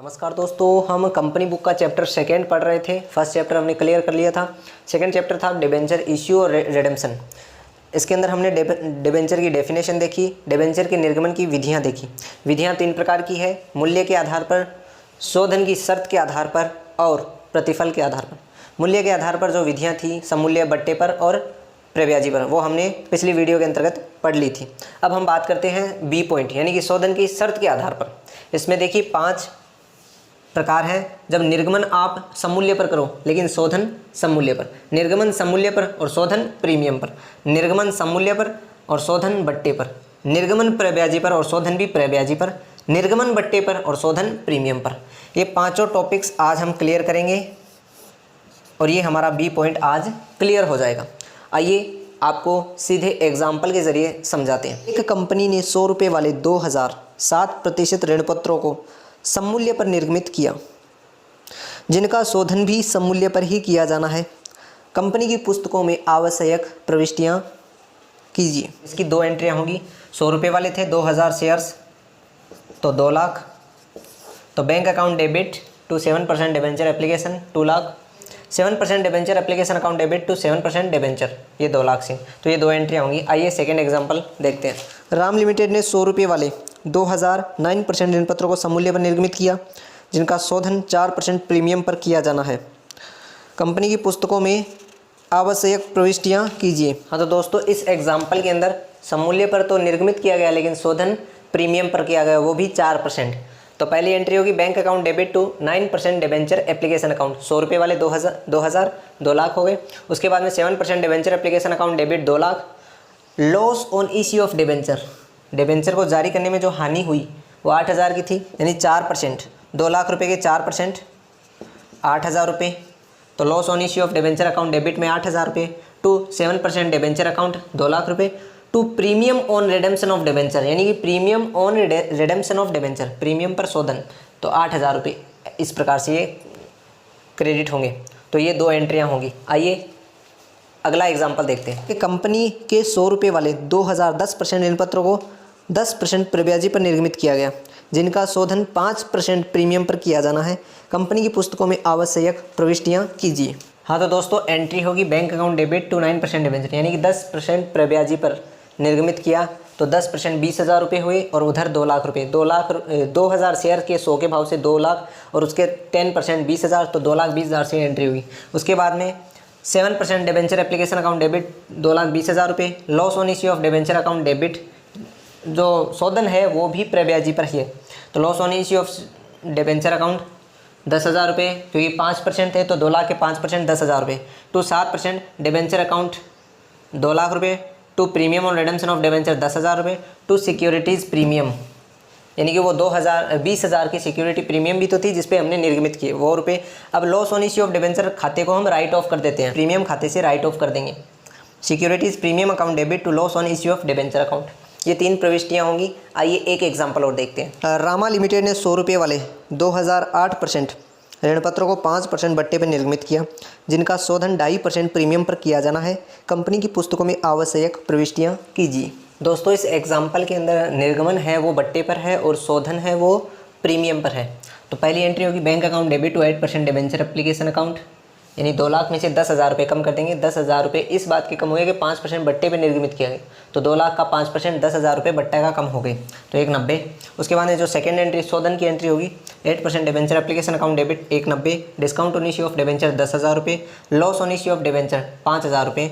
नमस्कार दोस्तों, हम कंपनी बुक का चैप्टर सेकंड पढ़ रहे थे। फर्स्ट चैप्टर हमने क्लियर कर लिया था। सेकंड चैप्टर था डिबेंचर इश्यू और रिडेम्पशन। इसके अंदर हमने डिबेंचर की डेफिनेशन देखी, डिबेंचर के निर्गमन की विधियां देखी। विधियां 3 प्रकार की है: मूल्य के आधार पर, शोधन की शर्त के आधार पर और प्रतिफल के आधार पर। मूल्य के आधार पर जो विधियाँ थी, समूल्य, बट्टे पर और प्रब्याजी पर, वो हमने पिछली वीडियो के अंतर्गत पढ़ ली थी। अब हम बात करते हैं बी पॉइंट, यानी कि शोधन की शर्त के आधार पर। इसमें देखिए 5 प्रकार है। जब निर्गमन आप समूल्य पर करो लेकिन शोधन समूल्य पर, निर्गमन समूल्य पर और शोधन प्रीमियम पर, निर्गमन समूल्य पर और शोधन बट्टे पर, निर्गमन प्रब्याजी पर और शोधन भी प्रब्याजी पर, निर्गमन बट्टे पर और शोधन प्रीमियम पर। ये पांचों टॉपिक्स आज हम क्लियर करेंगे और ये हमारा बी पॉइंट आज क्लियर हो जाएगा। आइए आपको सीधे एग्जाम्पल के ज़रिए समझाते हैं। एक कंपनी ने 100 रुपये वाले 2007% ऋणपत्रों को समूल्य पर निर्गमित किया, जिनका शोधन भी समूल्य पर ही किया जाना है। कंपनी की पुस्तकों में आवश्यक प्रविष्टियां कीजिए। इसकी 2 एंट्रियां होंगी। 100 रुपये वाले थे 2000 शेयर्स, तो 2 लाख। तो bank account debit to 7% debenture application 2 lakh, 7% debenture application account debit to 7% debenture, ये 2 लाख से। तो ये 2 एंट्रियां होंगी। आइए सेकेंड एग्जाम्पल देखते हैं। राम लिमिटेड ने 100 रुपये वाले 2009% ऋणपत्रों को समूल्य पर निर्गमित किया, जिनका शोधन 4% प्रीमियम पर किया जाना है। कंपनी की पुस्तकों में आवश्यक प्रविष्टियां कीजिए। हाँ, तो दोस्तों इस एग्जाम्पल के अंदर समूल्य पर तो निर्गमित किया गया लेकिन शोधन प्रीमियम पर किया गया, वो भी 4%। तो पहली एंट्री होगी bank account debit to 9% debenture application account. 100 रुपये वाले 2000 2 लाख हो गए। उसके बाद में 7% debenture application account debit 2 lakh. Loss on issue of debenture, debenture को जारी करने में जो हानि हुई वो 8000 की थी, यानी 4%। 2 लाख रुपए के 4% 8000 रुपये। तो loss on issue of debenture account debit में 8000 रुपये टू 7% डिबेंचर अकाउंट 2 लाख रुपये to premium on redemption of debenture, यानी कि premium on redemption of debenture, premium पर शोधन, तो 8000 रुपये। इस प्रकार से ये क्रेडिट होंगे। तो ये 2 एंट्रियाँ होंगी। आइए अगला एग्जाम्पल देखते हैं कि कंपनी के 100 रुपये वाले 2010% ऋणपत्रों को 10% प्रब्याजी पर निर्गमित किया गया, जिनका शोधन 5% प्रीमियम पर किया जाना है। कंपनी की पुस्तकों में आवश्यक प्रविष्टियां कीजिए। हाँ, तो दोस्तों एंट्री होगी bank account debit to 9% debenture, यानी कि 10% प्रब्याजी पर निर्गमित किया। तो 10% 20,000 रुपये हुए और उधर 2 लाख रुपये। 2000 शेयर के 100 के भाव से 2 लाख और उसके 10% 20,000, तो 2,20,000 से एंट्री हुई। उसके बाद में 7% डिबेंचर एप्लीकेशन अकाउंट डेबिट 2,20,000 रुपये। Loss on issue of debenture account debit, जो शोधन है वो भी प्रब्याजी पर ही है। तो loss on issue of debenture account 10,000 रुपये, क्योंकि 5% थे तो 2 लाख के 5% 10,000 रुपये टू 7% डिबेंचर अकाउंट 2 लाख रुपये to premium on redemption of debenture 10,000 रुपये टू सिक्योरिटीज़ प्रीमियम, यानी कि वो 20,000 की सिक्योरिटी प्रीमियम भी तो थी जिसपे हमने निर्गमित किए वो रुपये। अब loss on issue of debenture खाते को हम राइट ऑफ कर देते हैं, प्रीमियम खाते से राइट ऑफ कर देंगे। Securities premium account debit to loss on issue of debenture account, ये 3 प्रविष्टियाँ होंगी। आइए एक एग्जाम्पल और देखते हैं। रामा लिमिटेड ने 100 रुपये वाले 2008% ऋणपत्रों को 5% बट्टे पर निर्गमित किया, जिनका शोधन 2.5% प्रीमियम पर किया जाना है। कंपनी की पुस्तकों में आवश्यक प्रविष्टियाँ कीजिए। दोस्तों इस एग्जाम्पल के अंदर निर्गमन है वो बट्टे पर है और शोधन है वो प्रीमियम पर है। तो पहली एंट्री होगी bank account debit to 8% debenture application account, यानी 2 लाख में से 10,000 रुपये कम कर देंगे। 10,000 रुपये इस बात के कम हो गए कि 5% बट्टे पे निर्गमित किया गया, तो 2 लाख का 5% 10,000 रुपये बट्टे का कम हो गए, तो 190। उसके बाद में जो सेकंड एंट्री शोधन की एंट्री होगी 8% debenture application account debit 190, discount on issue of debenture 10,000 रुपये, loss on issue of debenture 5,000 रुपये।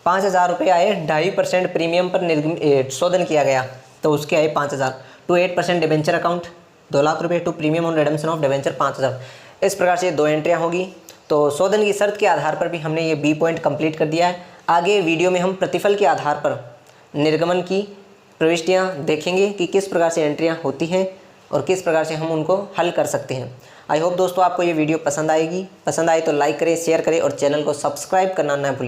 5,000 रुपये आए, 2.5% प्रीमियम पर शोधन किया गया तो उसके आए 5,000 टू 8% डिबेंचर अकाउंट 2 लाख रुपये to premium on redemption of debenture 5,000। इस प्रकार से 2 एंट्रियाँ होगी। तो शोधन की शर्त के आधार पर भी हमने ये बी पॉइंट कंप्लीट कर दिया है। आगे वीडियो में हम प्रतिफल के आधार पर निर्गमन की प्रविष्टियाँ देखेंगे कि किस प्रकार से एंट्रियाँ होती हैं और किस प्रकार से हम उनको हल कर सकते हैं। आई होप दोस्तों आपको ये वीडियो पसंद आएगी। पसंद आए तो लाइक करें, शेयर करें और चैनल को सब्सक्राइब करना ना भूलें।